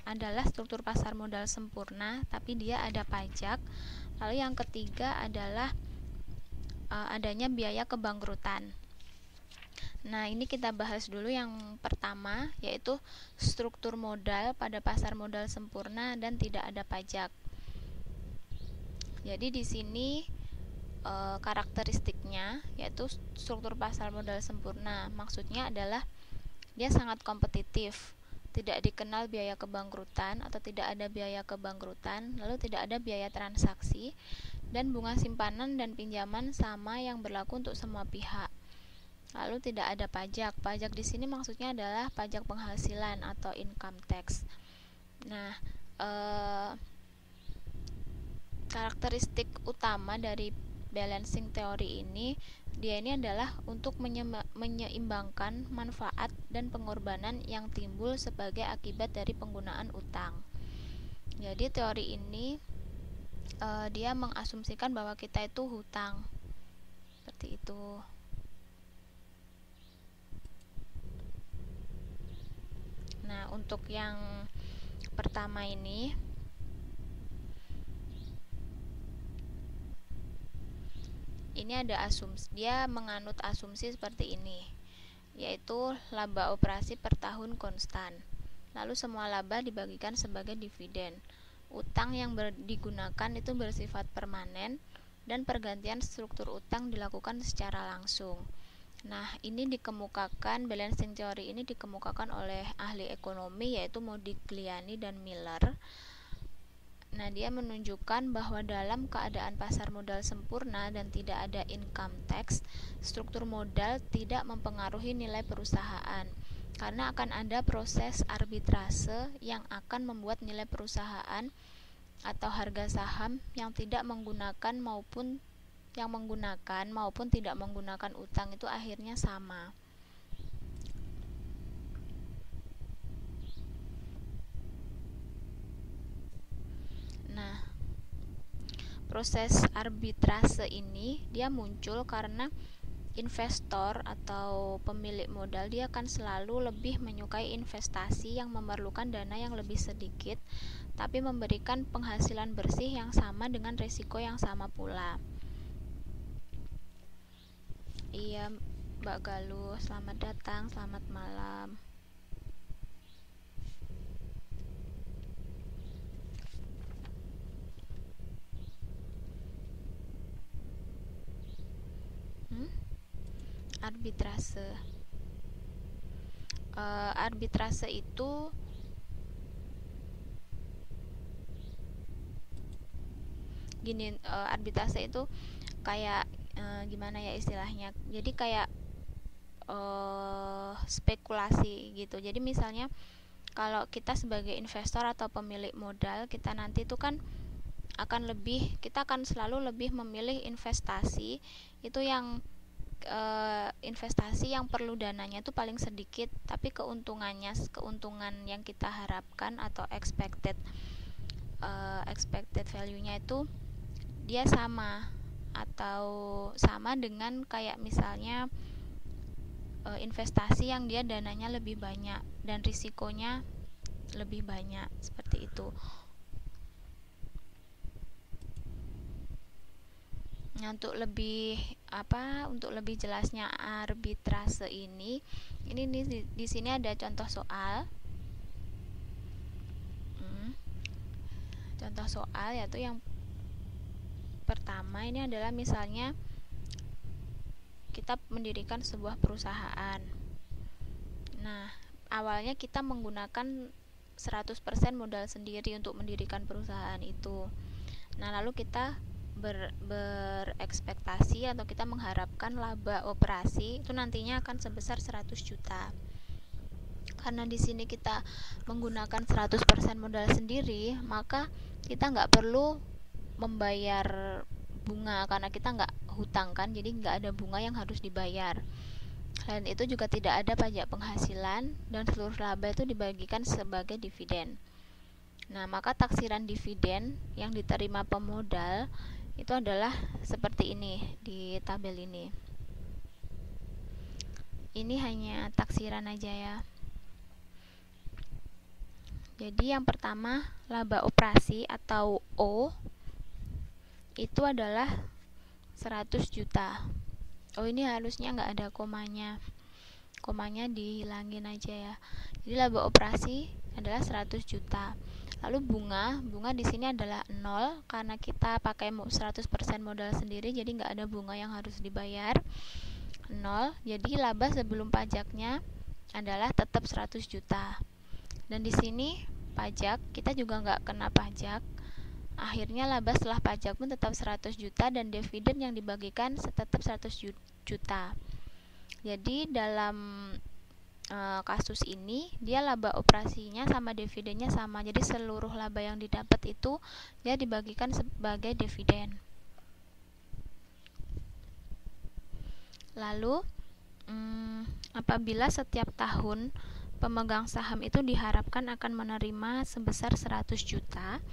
adalah struktur pasar modal sempurna, tapi dia ada pajak. Lalu yang ketiga adalah adanya biaya kebangkrutan. Nah, ini kita bahas dulu yang pertama, yaitu struktur modal pada pasar modal sempurna dan tidak ada pajak. Jadi di sini karakteristiknya yaitu struktur pasar modal sempurna. Maksudnya adalah dia sangat kompetitif, tidak dikenal biaya kebangkrutan atau tidak ada biaya kebangkrutan, lalu tidak ada biaya transaksi, dan bunga simpanan dan pinjaman sama yang berlaku untuk semua pihak. Lalu tidak ada pajak. Pajak di sini maksudnya adalah pajak penghasilan atau income tax. Nah, karakteristik utama dari balancing teori ini, dia ini adalah untuk menyeimbangkan manfaat dan pengorbanan yang timbul sebagai akibat dari penggunaan utang. Jadi teori ini dia mengasumsikan bahwa kita itu hutang, seperti itu. Nah, untuk yang pertama ini, ada asumsi, dia menganut asumsi seperti ini, yaitu laba operasi per tahun konstan. Lalu semua laba dibagikan sebagai dividen. Utang yang digunakan itu bersifat permanen dan pergantian struktur utang dilakukan secara langsung. Nah, ini dikemukakan, balancing teori ini dikemukakan oleh ahli ekonomi yaitu Modigliani dan Miller. Nah, dia menunjukkan bahwa dalam keadaan pasar modal sempurna dan tidak ada income tax, struktur modal tidak mempengaruhi nilai perusahaan, karena akan ada proses arbitrase yang akan membuat nilai perusahaan atau harga saham yang tidak menggunakan maupun tidak menggunakan utang itu akhirnya sama. Nah, proses arbitrase ini dia muncul karena investor atau pemilik modal dia akan selalu lebih menyukai investasi yang memerlukan dana yang lebih sedikit tapi memberikan penghasilan bersih yang sama dengan risiko yang sama pula. Iya, Mbak Galuh, selamat datang, selamat malam. Arbitrase. Arbitrase itu gini, arbitrase itu kayak gimana ya istilahnya, jadi kayak spekulasi gitu. Jadi misalnya kalau kita sebagai investor atau pemilik modal, kita nanti itu kan kita akan selalu lebih memilih investasi itu yang investasi yang perlu dananya itu paling sedikit, tapi keuntungan yang kita harapkan atau expected value-nya itu dia sama atau sama dengan kayak misalnya investasi yang dia dananya lebih banyak dan risikonya lebih banyak, seperti itu. Nah, untuk lebih jelasnya arbitrase ini di sini ada contoh soal. Contoh soal yaitu yang pertama ini adalah misalnya kita mendirikan sebuah perusahaan. Nah, awalnya kita menggunakan 100% modal sendiri untuk mendirikan perusahaan itu. Nah, lalu kita berekspektasi atau kita mengharapkan laba operasi itu nantinya akan sebesar 100 juta. Karena di sini kita menggunakan 100% modal sendiri, maka kita nggak perlu membayar bunga karena kita nggak hutang kan, jadi nggak ada bunga yang harus dibayar. Selain itu juga tidak ada pajak penghasilan dan seluruh laba itu dibagikan sebagai dividen. Nah, maka taksiran dividen yang diterima pemodal itu adalah seperti ini di tabel ini. Ini hanya taksiran aja ya. Jadi yang pertama, laba operasi atau O itu adalah 100 juta. Oh, ini harusnya nggak ada komanya. Komanya dihilangin aja ya. Jadi laba operasi adalah 100 juta. Lalu bunga di sini adalah 0 karena kita pakai 100% modal sendiri, jadi nggak ada bunga yang harus dibayar. 0. Jadi laba sebelum pajaknya adalah tetap 100 juta. Dan di sini pajak kita juga nggak kena pajak. Akhirnya laba setelah pajak pun tetap 100 juta dan dividen yang dibagikan tetap 100 juta. Jadi dalam kasus ini dia laba operasinya sama dividennya sama. Jadi seluruh laba yang didapat itu dia dibagikan sebagai dividen. Lalu apabila setiap tahun pemegang saham itu diharapkan akan menerima sebesar 100 juta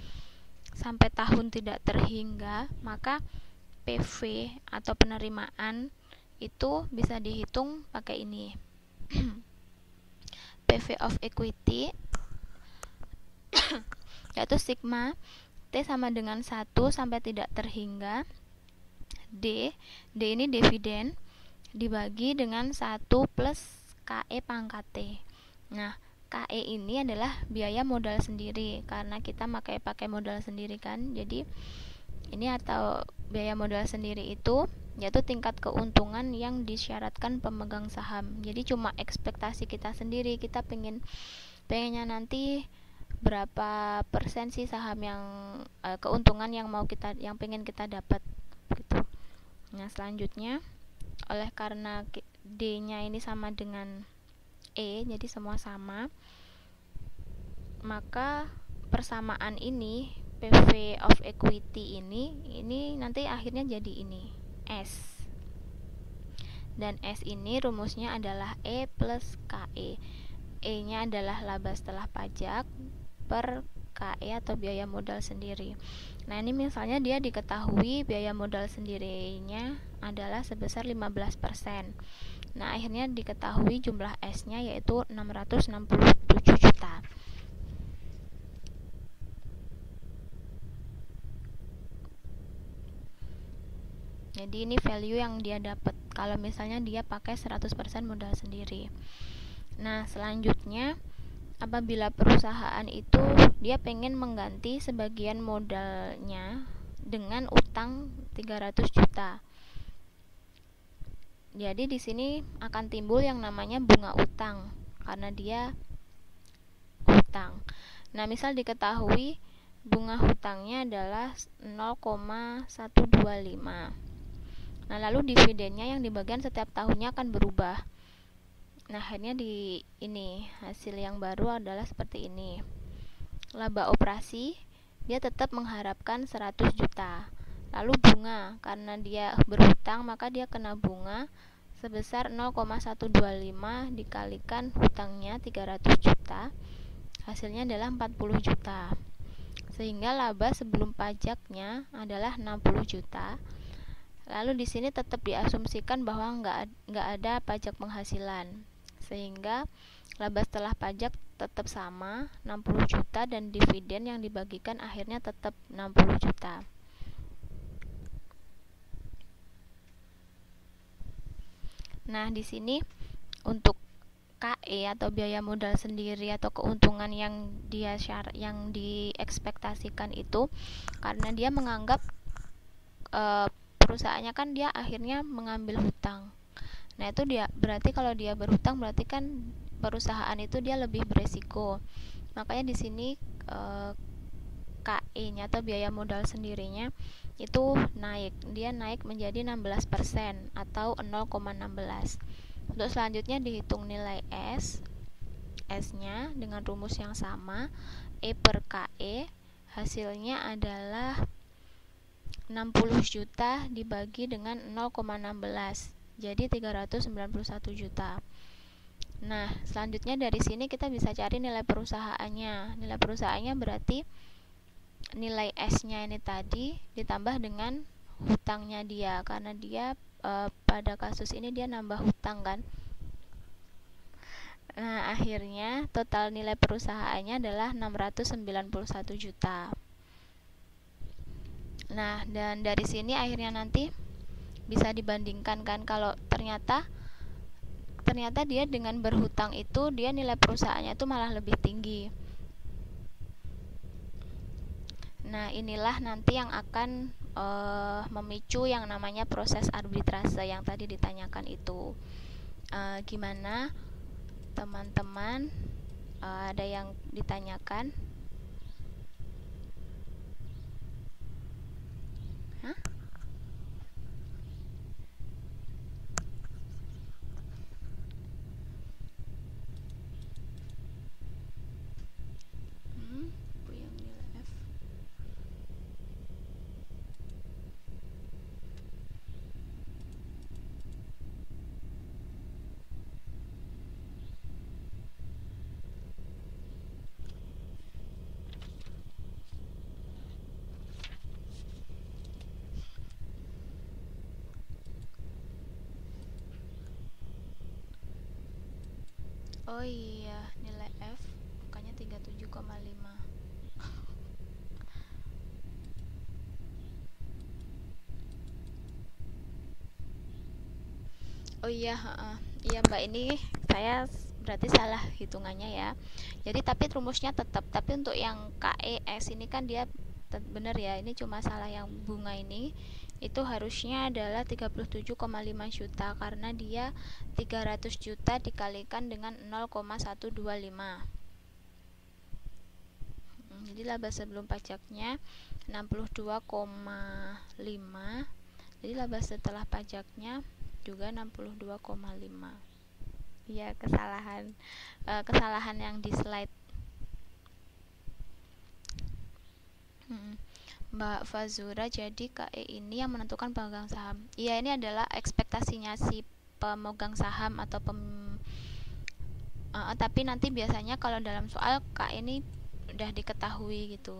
sampai tahun tidak terhingga, maka PV atau penerimaan itu bisa dihitung pakai ini. PV of equity yaitu sigma T sama dengan 1 sampai tidak terhingga D ini dividen dibagi dengan 1 plus KE pangkat T. Nah, KE ini adalah biaya modal sendiri karena kita pakai modal sendiri kan. Jadi ini atau biaya modal sendiri itu yaitu tingkat keuntungan yang disyaratkan pemegang saham. Jadi cuma ekspektasi kita sendiri, kita pengennya nanti berapa persen sih saham yang keuntungan yang pengen kita dapat gitu. Nah, selanjutnya oleh karena D-nya ini sama dengan E, jadi semua sama, maka persamaan ini PV of equity ini nanti akhirnya jadi ini S, dan S ini rumusnya adalah E plus KE. E nya adalah laba setelah pajak per KE atau biaya modal sendiri. Nah, ini misalnya dia diketahui biaya modal sendirinya adalah sebesar 15%. Nah, akhirnya diketahui jumlah S-nya yaitu 667 juta. Jadi ini value yang dia dapat kalau misalnya dia pakai 100% modal sendiri. Nah, selanjutnya apabila perusahaan itu dia pengen mengganti sebagian modalnya dengan utang 300 juta. Jadi di sini akan timbul yang namanya bunga utang karena dia hutang. Nah, misal diketahui bunga hutangnya adalah 0,125. Nah, lalu dividennya yang dibagikan setiap tahunnya akan berubah. Nah, akhirnya hasil yang baru adalah seperti ini. Laba operasi dia tetap mengharapkan 100 juta. Lalu bunga, karena dia berhutang maka dia kena bunga sebesar 0,125 dikalikan hutangnya 300 juta. Hasilnya adalah 40 juta. Sehingga laba sebelum pajaknya adalah 60 juta. Lalu di sini tetap diasumsikan bahwa nggak ada pajak penghasilan. Sehingga laba setelah pajak tetap sama 60 juta dan dividen yang dibagikan akhirnya tetap 60 juta. Nah, di sini untuk KE atau biaya modal sendiri atau keuntungan yang diekspektasikan itu karena dia menganggap perusahaannya kan dia akhirnya mengambil hutang. Nah, itu dia berarti kalau dia berhutang berarti kan perusahaan itu dia lebih beresiko. Makanya di sini KE-nya atau biaya modal sendirinya itu dia naik menjadi 16% atau 0,16. Untuk selanjutnya dihitung nilai S-nya dengan rumus yang sama, E per KE, hasilnya adalah 60 juta dibagi dengan 0,16, jadi 391 juta. Nah, selanjutnya dari sini kita bisa cari nilai perusahaannya. Nilai perusahaannya berarti nilai S-nya ini tadi ditambah dengan hutangnya dia, karena dia pada kasus ini dia nambah hutang kan. Nah, akhirnya total nilai perusahaannya adalah 691 juta. Nah, dan dari sini akhirnya nanti bisa dibandingkan kan, kalau ternyata dia dengan berhutang itu dia nilai perusahaannya itu malah lebih tinggi. Nah, inilah nanti yang akan memicu yang namanya proses arbitrase yang tadi ditanyakan itu. Gimana teman-teman, ada yang ditanyakan? Hah? Yang nilai F. Oh iya, nilai F bukannya 37,5. Oh iya, iya Mbak, ini saya berarti salah hitungannya ya. Jadi tapi rumusnya tetap, tapi untuk yang KES ini kan dia bener ya, ini cuma salah yang bunga ini. Itu harusnya adalah 37,5 juta karena dia 300 juta dikalikan dengan 0,125. Jadi laba sebelum pajaknya 62,5. Jadi laba setelah pajaknya juga 62,5. Ya, kesalahan yang di slide. Mbak Fazura, jadi KE ini yang menentukan pemegang saham. Iya, ini adalah ekspektasinya si pemegang saham atau tapi nanti biasanya kalau dalam soal KE ini udah diketahui gitu.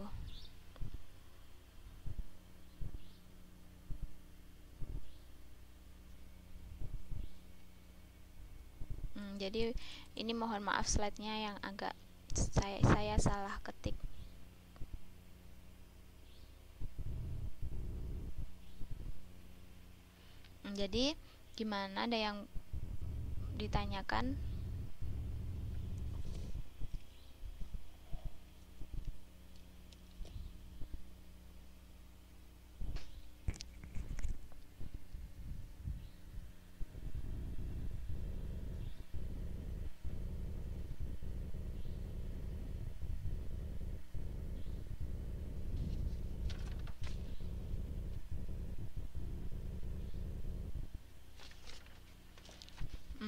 Jadi ini mohon maaf slide-nya yang agak saya salah ketik. Jadi gimana, ada yang ditanyakan?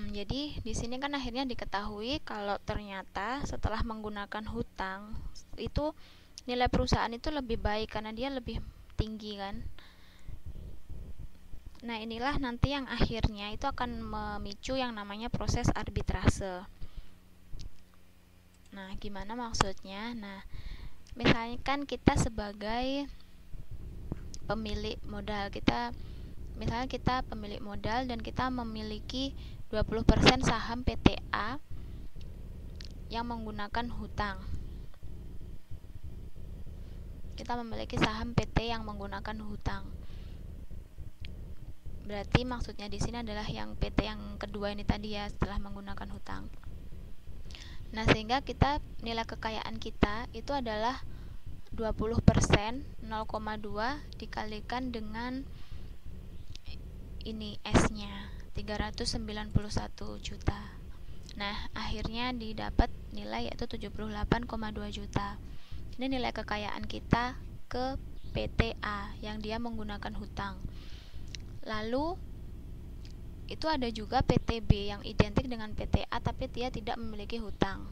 Jadi di sini kan akhirnya diketahui kalau ternyata setelah menggunakan hutang itu nilai perusahaan itu lebih baik karena dia lebih tinggi kan. Nah, inilah nanti yang akhirnya itu akan memicu yang namanya proses arbitrase. Nah, gimana maksudnya? Nah, misalkan kita sebagai pemilik modal, misalnya kita pemilik modal dan kita memiliki 20% saham PTA yang menggunakan hutang. Kita memiliki saham PT yang menggunakan hutang. Berarti maksudnya di sini adalah yang PT yang kedua ini tadi ya, setelah menggunakan hutang. Nah, sehingga kita nilai kekayaan kita itu adalah 20%, 0,2 dikalikan dengan ini S-nya 391 juta. Nah, akhirnya didapat nilai yaitu 78,2 juta. Ini nilai kekayaan kita ke PTA yang dia menggunakan hutang. Lalu itu ada juga PTB yang identik dengan PTA tapi dia tidak memiliki hutang.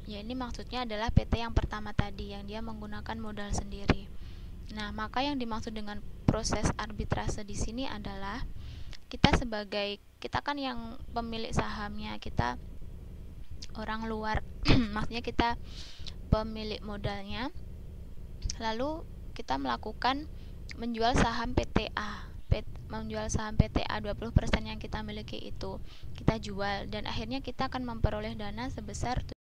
Ya, ini maksudnya adalah PT yang pertama tadi yang dia menggunakan modal sendiri. Nah, maka yang dimaksud dengan proses arbitrase di sini adalah kita kan yang pemilik sahamnya, kita orang luar maksudnya kita pemilik modalnya, lalu kita melakukan menjual saham PTA menjual saham PTA 20% yang kita miliki itu kita jual, dan akhirnya kita akan memperoleh dana sebesar